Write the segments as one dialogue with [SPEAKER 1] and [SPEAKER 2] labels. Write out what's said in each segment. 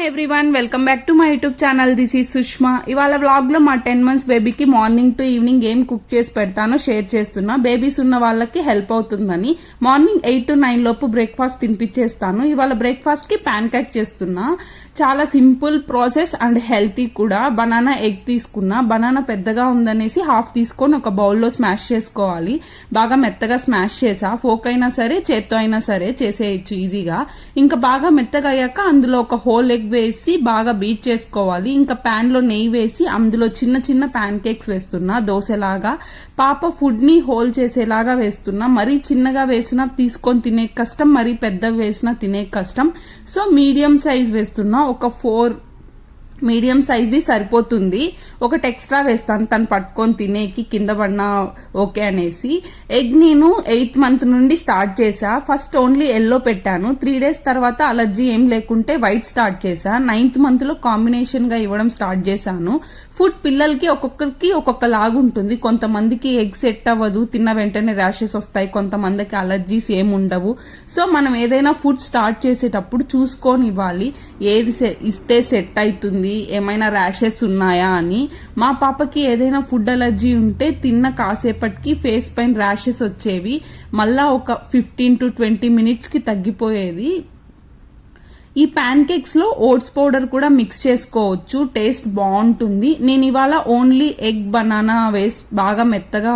[SPEAKER 1] Everyone welcome back to my YouTube channel. This is Sushma. ఇవాళ vlog లో మా 10 months బేబీకి మార్నింగ్ టు ఈవినింగ్ ఏం కుక్ చేసి పెడతానో షేర్ చేస్తున్నా. బేబీస్ ఉన్న వాళ్ళకి హెల్ప్ అవుతుందని మార్నింగ్ 8 to 9 లోపు బ్రేక్ఫాస్ట్ తినిపించేస్తాను. ఇవాళ బ్రేక్ఫాస్ట్ కి ప్యాన్ కేక్ చేస్తున్నా. చాలా సింపుల్ ప్రాసెస్ అండ్ హెల్తీ కూడా. బనానా ఎగ్ తీసుకున్నా. బనానా పెద్దగా ఉందనేసి హాఫ్ తీసుకొని ఒక బౌల్లో స్మాష్ చేసుకోవాలి. బాగా మెత్తగా స్మాష్ చేసా. ఫోక్ అయినా సరే చేత్తో అయినా సరే చేసేయచ్చు ఈజీగా. ఇంకా బాగా మెత్తగా అయ్యాక అందులో ఒక హోల్ ఎగ్ వేసి బాగా బీట్ చేసుకోవాలి. ఇంకా ప్యాన్ లో నెయ్యి వేసి అందులో చిన్న చిన్న ప్యాన్ కేక్స్ వేస్తున్నా దోశలాగా. పాప ఫుడ్ ని హోల్ చేసేలాగా వేస్తున్నా. మరీ చిన్నగా వేసినా తీసుకొని తినే కష్టం, మరీ పెద్దగా వేసినా తినే కష్టం. సో మీడియం సైజ్ వేస్తున్నా. ఒక 4 మీడియం సైజ్వి సరిపోతుంది. ఒకటి ఎక్స్ట్రా వేస్తాను తను పట్టుకొని తినేకి, కింద పడినా ఓకే అనేసి. ఎగ్ నేను 8th month నుండి స్టార్ట్ చేసా. ఫస్ట్ ఓన్లీ ఎల్లో పెట్టాను. 3 days తర్వాత అలర్జీ ఏం లేకుంటే వైట్ స్టార్ట్ చేసా. 9th month లో కాంబినేషన్ గా ఇవ్వడం స్టార్ట్ చేశాను. ఫుడ్ పిల్లలకి ఒక్కొక్కరికి ఒక్కొక్క లాగా ఉంటుంది. కొంతమందికి ఎగ్ సెట్ అవ్వదు, తిన్న వెంటనే ర్యాషెస్ వస్తాయి. కొంతమందికి అలర్జీస్ ఏం ఉండవు. సో మనం ఏదైనా ఫుడ్ స్టార్ట్ చేసేటప్పుడు చూసుకొని ఇవ్వాలి, ఏది ఇస్తే సెట్ అవుతుంది, ఏమైనా ర్యాషెస్ ఉన్నాయా అని. మా పాపకి ఏదైనా ఫుడ్ అలర్జీ ఉంటే తిన్న కాసేపటికి ఫేస్ పైన ర్యాషెస్ వచ్చేవి. మళ్ళా ఒక 15 to 20 minutes కి తగ్గిపోయేది. ఈ ప్యాన్ కేక్స్ లో ఓట్స్ పౌడర్ కూడా మిక్స్ చేసుకోవచ్చు, టేస్ట్ బాగుంటుంది. నేను ఇవాళ ఓన్లీ ఎగ్ బనానా వేసి బాగా మెత్తగా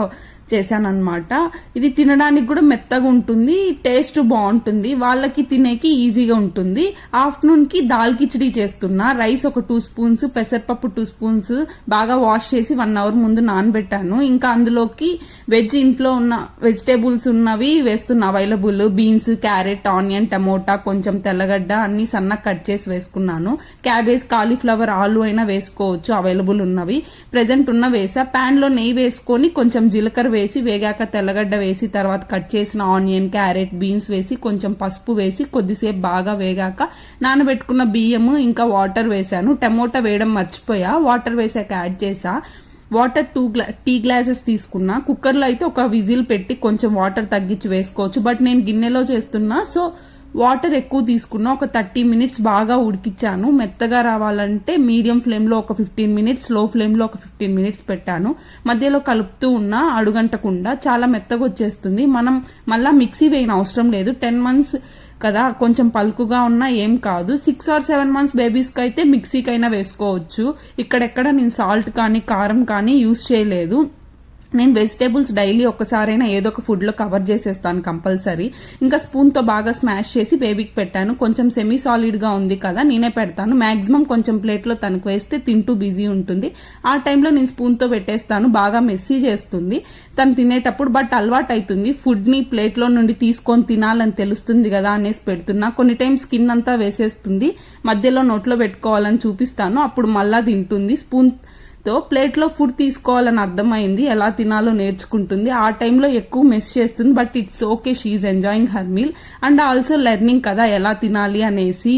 [SPEAKER 1] చేశానన్నమాట. ఇది తినడానికి కూడా మెత్తగా ఉంటుంది, టేస్ట్ బాగుంటుంది, వాళ్ళకి తినేకి ఈజీగా ఉంటుంది. ఆఫ్టర్నూన్ కి దాల్ కిచడీ చేస్తున్నా. రైస్ ఒక 2 spoons, పెసరపప్పు 2 spoons బాగా వాష్ చేసి 1 hour ముందు నానబెట్టాను. ఇంకా అందులోకి ఇంట్లో ఉన్న వెజిటేబుల్స్ ఉన్నవి వేస్తున్నా. Available beans, carrot, onion, tomato, కొంచెం తెల్లగడ్డ అన్ని సన్నగా కట్ చేసి వేసుకున్నాను. క్యాబేజ్, కాలీఫ్లవర్, ఆలు అయినా వేసుకోవచ్చు, అవైలబుల్ ఉన్నవి. ప్రెజెంట్ ఉన్న వేసా. ప్యాన్ లో నెయ్యి వేసుకొని కొంచెం జీలకర్ర వేసి వేగాక తెల్లగడ్డ వేసి తర్వాత కట్ చేసిన ఆనియన్, క్యారెట్, బీన్స్ వేసి కొంచెం పసుపు వేసి కొద్దిసేపు బాగా వేగాక నానబెట్టుకున్న బియ్యము ఇంకా వాటర్ వేసాను. టమోటా వేయడం మర్చిపోయా, వాటర్ వేసాక యాడ్ చేసా. వాటర్ 2 టీ గ్లాసెస్ తీసుకున్నా. కుక్కర్లో అయితే ఒక విజిల్ పెట్టి కొంచెం వాటర్ తగ్గించి వేసుకోవచ్చు, బట్ నేను గిన్నెలో చేస్తున్నా సో వాటర్ ఎక్కువ తీసుకున్నా. ఒక 30 minutes బాగా ఉడికిచ్చాను. మెత్తగా రావాలంటే మీడియం ఫ్లేమ్ లో ఒక 15 minutes, స్లో ఫ్లేమ్ లో ఒక 15 minutes పెట్టాను. మధ్యలో కలుపుతూ ఉన్నా అడుగంటకుండా. చాలా మెత్తగా వచ్చేస్తుంది. మనం మళ్ళా మిక్సీ వేయని అవసరం లేదు. 10 months కదా, కొంచెం పలుకుగా ఉన్నా ఏం కాదు. 6 or 7 months బేబీస్ కి అయితే మిక్సీకైనా వేసుకోవచ్చు. ఇక్కడెక్కడ నేను సాల్ట్ కానీ కారం కానీ యూజ్ చేయలేదు. నేను వెజిటేబుల్స్ డైలీ ఒక్కసారైనా ఏదో ఒక ఫుడ్ లో కవర్ చేసేస్తాను కంపల్సరీ. ఇంకా స్పూన్ తో బాగా స్మాష్ చేసి బేబీకి పెట్టాను. కొంచెం సెమీ సాలిడ్ గా ఉంది కదా, నేనే పెడతాను. మాక్సిమం కొంచెం ప్లేట్ లో తనకు వేస్తే తింటూ బిజీ ఉంటుంది. ఆ టైంలో నేను స్పూన్ తో పెట్టేస్తాను. బాగా మెస్సీ చేస్తుంది తను తినేటప్పుడు, బట్ అలవాటు అవుతుంది. ఫుడ్ ని ప్లేట్ లో నుండి తీసుకొని తినాలని తెలుస్తుంది కదా అనేసి పెడుతున్నా. కొన్ని టైం స్కిన్ అంతా వేసేస్తుంది. మధ్యలో నోట్లో పెట్టుకోవాలని చూపిస్తాను, అప్పుడు మళ్ళా తింటుంది. స్పూన్ ప్లేట్ లో ఫుడ్ తీసుకోవాలని అర్థమైంది, ఎలా తినాలో నేర్చుకుంటుంది. ఆ టైంలో ఎక్కువ మెస్ చేస్తుంది, but it's okay, she enjoying her meal and also learning కదా ఎలా తినాలి అనేసి.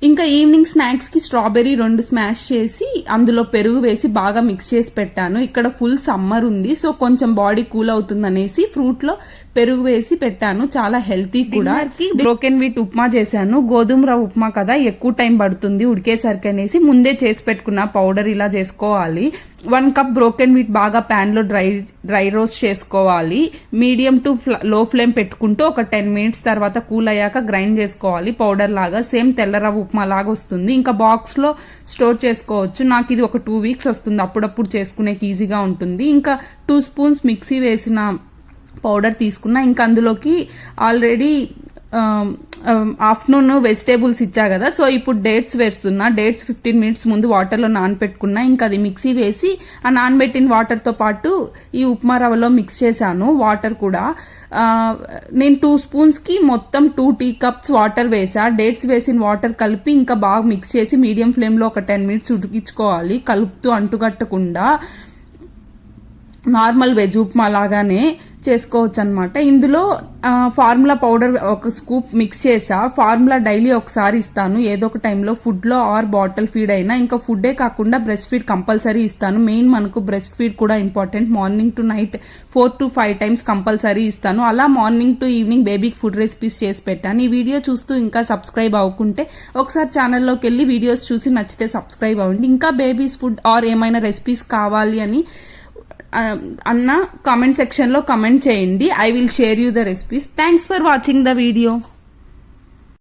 [SPEAKER 1] ఇంకా ఈవినింగ్ స్నాక్స్ కి స్ట్రాబెర్రీ 2 స్మాష్ చేసి అందులో పెరుగు వేసి బాగా మిక్స్ చేసి పెట్టాను. ఇక్కడ ఫుల్ సమ్మర్ ఉంది, సో కొంచెం బాడీ కూల్ అవుతుంది అనేసి ఫ్రూట్ లో పెరుగు వేసి పెట్టాను. చాలా హెల్తీ కూడా. బ్రోకెన్ వీట్ ఉప్మా చేశాను. గోధుమ రవ్వ ఉప్మా కదా, ఎక్కువ టైం పడుతుంది ఉడికేసరికి అనేసి ముందే చేసి పెట్టుకున్న పౌడర్ ఇలా చేసుకోవాలి. 1 cup బ్రోకెన్ వీట్ బాగా ప్యాన్ లో డ్రై రోస్ట్ చేసుకోవాలి. మీడియం టు లో ఫ్లేమ్ పెట్టుకుంటూ ఒక 10 minutes తర్వాత కూల్ అయ్యాక గ్రైండ్ చేసుకోవాలి పౌడర్ లాగా. సేమ్ తెల్ల రవ్వ ఉప్మా లాగా వస్తుంది. ఇంకా బాక్స్ లో స్టోర్ చేసుకోవచ్చు. నాకు ఇది ఒక 2 weeks వస్తుంది. అప్పుడప్పుడు చేసుకునేకి ఈజీగా ఉంటుంది. ఇంకా 2 spoons మిక్సీ వేసిన పౌడర్ తీసుకున్నా. ఇంకా అందులోకి ఆల్రెడీ ఆఫ్టర్నూన్ వెజిటేబుల్స్ ఇచ్చా కదా, సో ఇప్పుడు డేట్స్ వేస్తున్నా. డేట్స్ 15 minutes ముందు వాటర్లో నానబెట్టుకున్నా. ఇంకా అది మిక్సీ వేసి ఆ నానబెట్టిన వాటర్తో పాటు ఈ ఉప్మా రవ్వలో మిక్స్ చేశాను. వాటర్ కూడా నేను 2 spoons కి మొత్తం 2 tea cups వాటర్ వేసా. డేట్స్ వేసిన వాటర్ కలిపి ఇంకా బాగా మిక్స్ చేసి మీడియం ఫ్లేమ్ లో ఒక 10 minutes ఉడికించుకోవాలి, కలుపుతూ అంటుగట్టకుండా. నార్మల్ వెజ్ ఉప్మా లాగానే చేసుకోవచ్చు అనమాట. ఇందులో ఫార్ములా పౌడర్ ఒక స్కూప్ మిక్స్ చేసా. ఫార్ములా డైలీ ఒకసారి ఇస్తాను, ఏదో ఒక టైంలో ఫుడ్లో ఆర్ బాటిల్ ఫీడ్ అయినా. ఇంకా ఫుడ్డే కాకుండా బ్రెస్ట్ ఫీడ్ కంపల్సరీ ఇస్తాను. మెయిన్ మనకు బ్రెస్ట్ ఫీడ్ కూడా important. Morning to night 4 to 5 times compulsory ఇస్తాను. అలా మార్నింగ్ టు ఈవినింగ్ బేబీకి ఫుడ్ రెసిపీస్ చేసి పెట్టాను. ఈ వీడియో చూస్తూ ఇంకా సబ్స్క్రైబ్ అవ్వకుంటే ఒకసారి ఛానల్లోకి వెళ్ళి వీడియోస్ చూసి నచ్చితే సబ్స్క్రైబ్ అవ్వండి. ఇంకా బేబీస్ ఫుడ్ ఆర్ ఏమైనా రెసిపీస్ కావాలి అని అన్న కామెంట్ సెక్షన్ లో కమెంట్ చేయండి. I will share you the recipes. Thanks for watching the video.